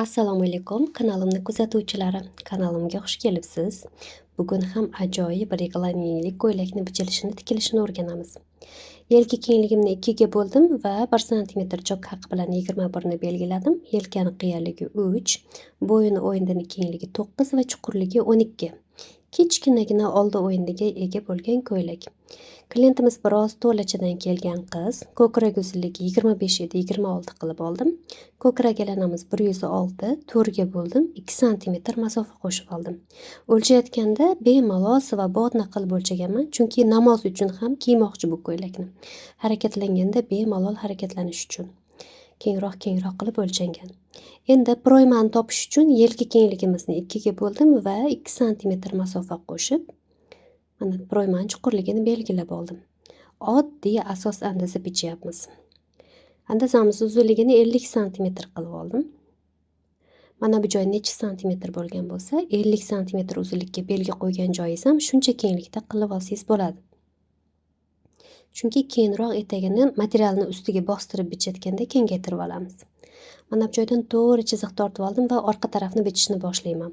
Assalomu alaykum, kanalimni kuzatuvchilari. Kanalimga xush kelibsiz. Bugun ham ajoyib reglamenli ko'ylakni bichilishini, tikilishini o'rganamiz. Yelka kengligimni 2 ga bo'ldim va 1 sm chok haqi bilan 21 ni belgiladim. Yelkani qiyaligi 3, bo'yni o'yindining kengligi 9 va chuqurligi 12. Kichkinagina oldi o'yindiga ega bo'lgan ko'ylak. Klientimiz biroz to'lachadan kelgan qiz. Ko'krak uzunligi 25 edi, 26 qilib oldim. Ko'krak alanamiz 106, to'rga bo'ldim, 2 sm masofa qo'shib oldim. O'lchayotganda bemalol va bodna qilib o'lchaganman, chunki namoz uchun ham kiymoqchi bu ko'ylakni. Harakatlanganda bemalol harakatlanish uchun. Kengroq qilib o'lchangan. Endi proymani topish uchun yelka kengligimizni 2 ga bo'ldim va 2 sm masofa qo'shib, mana proymani chuqurligini belgilab oldim. Oddiy asos andaza bichyapmiz. Andazamiz uzunligini 50 sm qilib oldim. Mana bu joy necha santimetr bo'lgan bo'lsa, 50 sm uzunlikka belgi qo'ygan joyingiz ham shuncha kenglikda qilib olsangiz bo'ladi. Chunki keyinroq etagini materialni ustiga bostirib bichayotganda kengaytirib olamiz. Mana bu joydan to'g'ri chiziq tortib oldim va orqa tarafni bichishni boshlayman.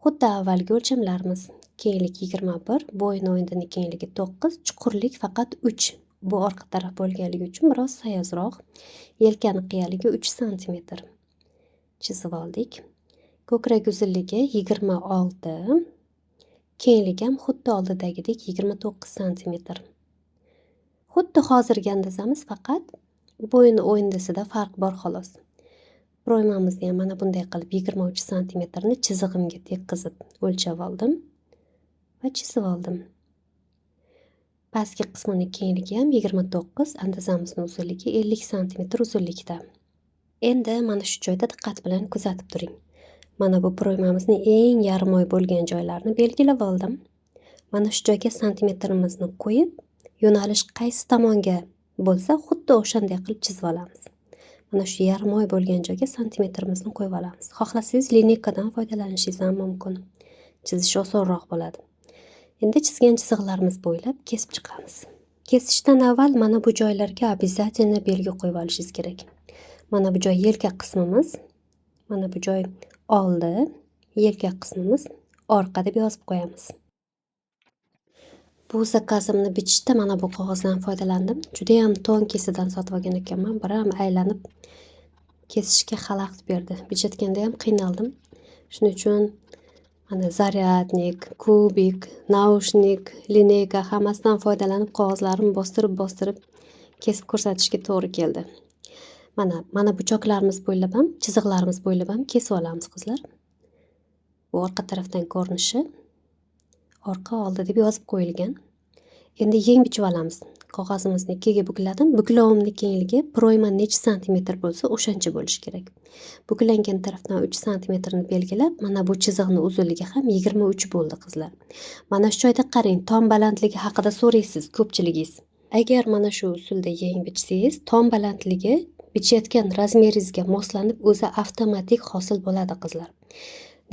Xuddi avvalgi o'lchamlarimiz. Kenglik 21, bo'yin o'yindining kengligi 9, chuqurlik faqat 3. Bu orqa taraf bo'lganligi uchun biroz sayozroq. Yelkani qiyaligi 3 sm. Chizib oldik. Ko'krak uzunligi 26. Kenglik ham xuddi oldidagidek 29 sm. Xuddi hozirgi andazamiz, faqat bo'yin o'yindisida farq bor xolos. Proymamizni ham mana bunday qilib 23 sm ni chizig'imga tekkizib o'lchab oldim va chizib oldim. Pastki qismining kengligi ham 29, andazamizning uzunligi 50 sm uzunlikda. Endi mana shu joyda diqqat bilan kuzatib turing. Mana bu proymamizning eng yarmoy bo'lgan joylarini belgilab oldim. Mana shu joyga santimetrimizni qo'yib, yo'nalish qaysi tomonga bo'lsa, xuddi o'shanday qilib chizib olamiz. Mana shu yarmoy bo'lgan joyga santimetrimizni qo'yib olamiz. Xohlasangiz lineykadan foydalanishingiz ham mumkin. Chizish osonroq bo'ladi. Endi chizgan chiziqlarimiz bo'ylab kesib chiqamiz. Kesishdan avval mana bu joylarga обязательно belgi qo'yib olishingiz kerak. Mana bu joy yelka qismimiz, mana bu joy oldi, yelka qismimiz orqa deb yozib qo'yamiz. Bu zakazimni bichishda mana bu qog'ozdan foydalandim. Juda ham to'n kesidan sotib olgan ekanman. Biri ham aylanib kesishga xalaqit berdi. Bichayotganda ham qiynaldim. Shuning uchun mana zaryadnik, kubik, naushnik, lineyka hammasidan foydalanib qog'ozlarimni bostirib kesib ko'rsatishga to'g'ri keldi. Mana bu choklarimiz bo'ylab ham, chiziqlarimiz bo'ylab ham kesib olamiz qizlar. Bu orqa tarafdan ko'rinishi. Orqa oldi deb yozib qo'yilgan. Endi yeng bichib olamiz. Qog'ozimizni 2 ga bukladim. Buklovimning kengligi proyma necha santimetr bo'lsa, o'shancha bo'lishi kerak. Buklangan tarafdan 3 sm ni belgilab, mana bu chiziqning uzunligi ham 23 bo'ldi qizlar. Mana shu joyda qarang, tom balandligi haqida so'raysiz ko'pchiligingiz. Agar mana shu usulda yeng bichsangiz, tom balandligi bichayotgan razmeringizga moslanib o'zi avtomatik hosil bo'ladi qizlar.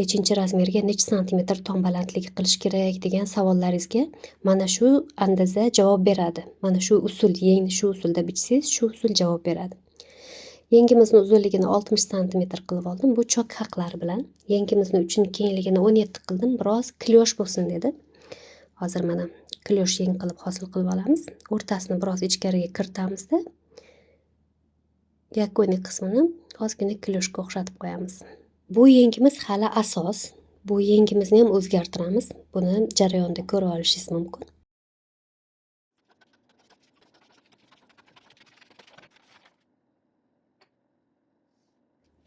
Nechinchi razmerga necha santimetr tom balandligi qilish kerak degan savollaringizga mana shu andaza javob beradi. Mana shu usul, yengni shu usulda bichsangiz, shu usul javob beradi. Yengimizning uzunligini 60 sm qilib oldim. Bu chok haqlari bilan. Yengimizning uchun kengligini 17 qildim. Biroz klyosh bo'lsin dedi. Hozir mana klyosh yeng qilib hosil qilib olamiz. O'rtasini biroz ichkariga kiritamiz-da, yakuniy qismini ozgina klyoshga o'xshatib qo'yamiz. Bu yengimiz hali asos. Bu yengimizni ham o'zgartiramiz. Buni jarayonda ko'rib olishingiz mumkin.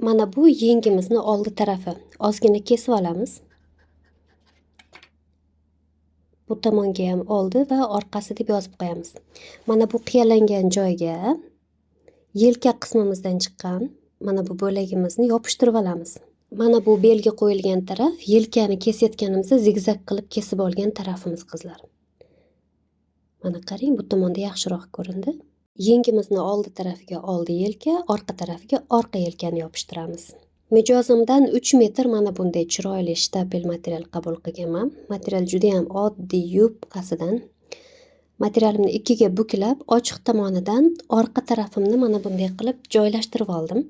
Mana bu yengimizni oldi tarafi. Ozgina kesib olamiz. Bu tomonga ham oldi va orqasi deb yozib qo'yamiz. Mana bu qiyalangan joyga yelka qismimizdan chiqqan mana bu bo'lagimizni yopishtirib olamiz. Mana bu belgi qo'yilgan taraf yelkani kesayotganimizda zigzag qilib kesib olgan tarafimiz qizlar. Mana qarang, bu tomonda yaxshiroq ko'rindi. Yengimizni oldi tarafiga oldi yelka, orqa tarafiga orqa yelkani yopishtiramiz. Mijozimdan 3 metr mana bunday chiroyli shtabel material qabul qilganman. Material juda ham oddiy yupqasidan. Materialimni 2 ga buklab, ochiq tomonidan orqa tarafimni mana bunday qilib joylashtirib oldim.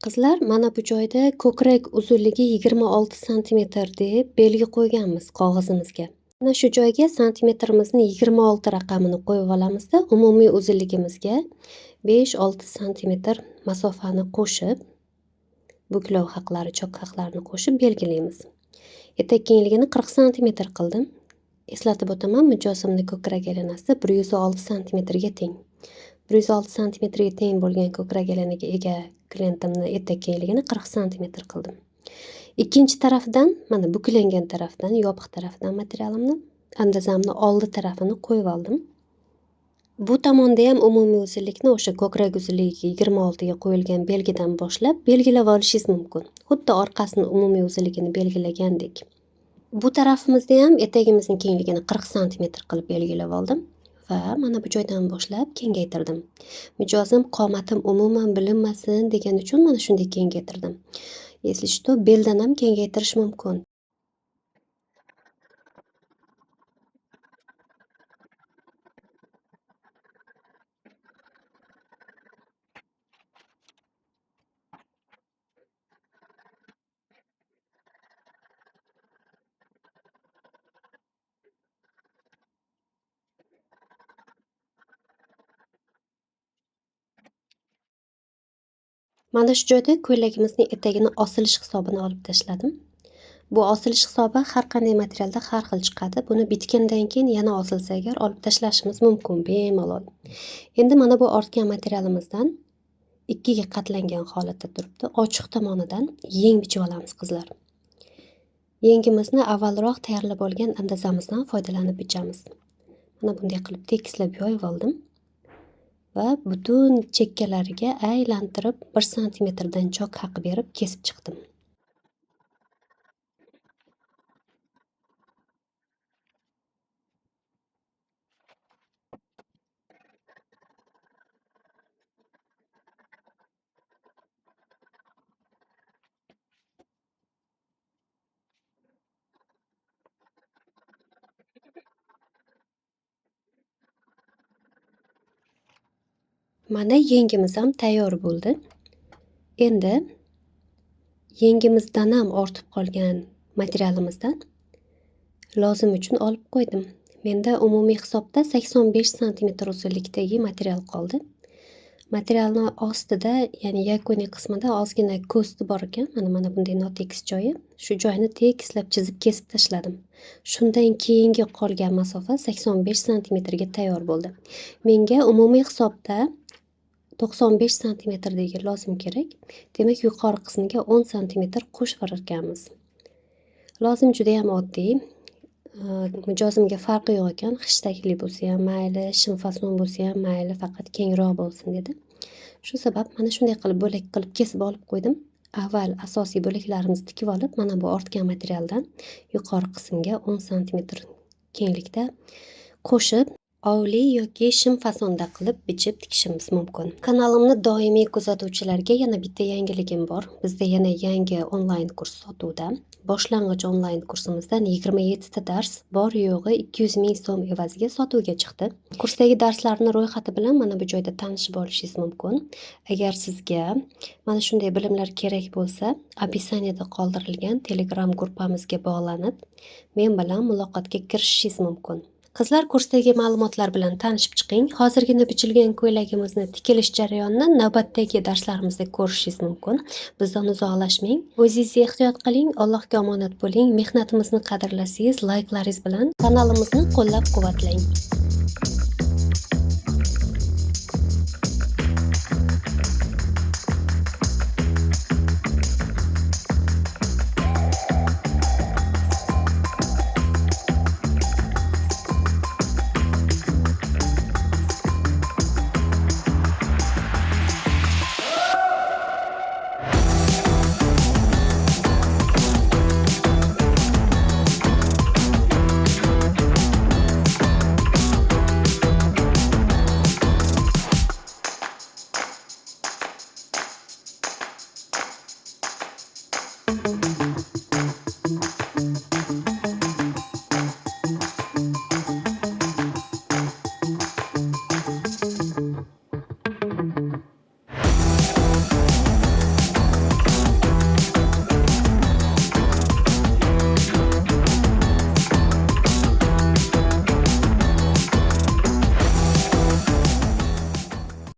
Qizlar, mana bu joyda ko'krak uzunligi 26 santimetr deb belgi qo'yganmiz qog'ozimizga. Mana shu joyga santimetrimizni 26 raqamini qo'yib olamizda, umumiy uzunligimizga 5-6 santimetr masofani qo'shib, buklov haqlari, chok haqlarini qo'shib belgilaymiz. Etak kengligini 40 santimetr qildim. Eslatib o'taman, mijozimning ko'krak aylanasi 106 santimetrga teng. 106 santimetrga teng bo'lgan ko'krak aylanaga ega klientimni etak kengligini 40 santimetr qildim. Ikkinchi tarafdan, mana buklangan tarafdan, yopiq tarafdan materialimni, andazamni oldi tarafini qo'yib oldim. Bu tomonda ham umumiy uzunlikni o'sha ko'krak uzunligiga 26 ga qo'yilgan belgidan boshlab belgilab olishingiz mumkin. Xuddi orqasini umumiy uzunligini belgilagandek. Bu tarafimizda ham etagimizning kengligini 40 santimetr qilib belgilab oldim va mana bu joydan boshlab kengaytirdim. Mijozim qomatim umuman bilinmasin degan uchun mana shunday kengaytirdim. Если что, beldan ham kengaytirish mumkin. Mana shu joyda ko'ylagimizning etagini osilish hisobini olib tashladim. Bu osilish hisobi har qanday materialda har xil chiqadi. Buni bitgandan keyin yana osilsa agar olib tashlashimiz mumkin bemalol. Endi mana bu ortgan materialimizdan ikkiga qatlangan holatda turibdi. Ochiq tomonidan yeng bichib olamiz qizlar. Yengimizni avvalroq tayyorlab olgan andazamizdan foydalanib bichamiz. Mana bunday qilib tekislab yoyib oldim. Va butun chekkalariga aylantirib 1 santimetrdan chok haqi berib kesib chiqdim. Mana yengimiz ham tayyor bo'ldi. Endi yengimizdan ham ortib qolgan materialimizdan lozim uchun olib qo'ydim. Menda umumiy hisobda 85 santimetr uzunlikdagi material qoldi. Materialni ostida, ya'ni yakuniy qismida ozgina ko'sti bor ekan. Mana bunday notekis joyi. Shu joyni tekislab chizib kesib tashladim. Shundan keyingi qolgan masofa 85 santimetrga tayyor bo'ldi. Menga umumiy hisobda 95 santimetrdagi lozim kerak. Demak, yuqori qismiga 10 santimetr qo'shib ekanmiz. Lozim juda ham oddiy. Mijozimga farqi yo'q ekan. Xishtakli bo'lsa ham mayli, shim fason bo'lsa ham mayli, faqat kengroq bo'lsin dedi. Shu sabab mana shunday qilib bo'lak qilib kesib olib qo'ydim. Avval asosiy bo'laklarimizni tikib olib, mana bu ortgan materialdan yuqori qismga 10 santimetr kenglikda qo'shib ovli yoki shim fasonda qilib bichib tikishimiz mumkin. Kanalimni doimiy kuzatuvchilarga yana bitta yangiligim bor. Bizda yana yangi onlayn kurs sotuvda. Boshlang'ich onlayn kursimizdan 27 ta dars bor yo'g'i 200 ming so'm evaziga sotuvga chiqdi. Kursdagi darslarni ro'yxati bilan mana bu joyda tanishib olishingiz mumkin. Agar sizga mana shunday bilimlar kerak bo'lsa, описаниеda qoldirilgan Telegram gruppamizga bog'lanib, men bilan muloqotga kirishishingiz mumkin. Qizlar, kursdagi ma'lumotlar bilan tanishib chiqing. Hozirgina bichilgan ko'ylagimizni tikilish jarayonini navbatdagi darslarimizda ko'rishingiz mumkin. Bizdan uzoqlashmang. O'zingizni ehtiyot qiling, Allohga omonat bo'ling. Mehnatimizni qadrlasangiz, layklaringiz bilan kanalimizni qo'llab-quvvatlang.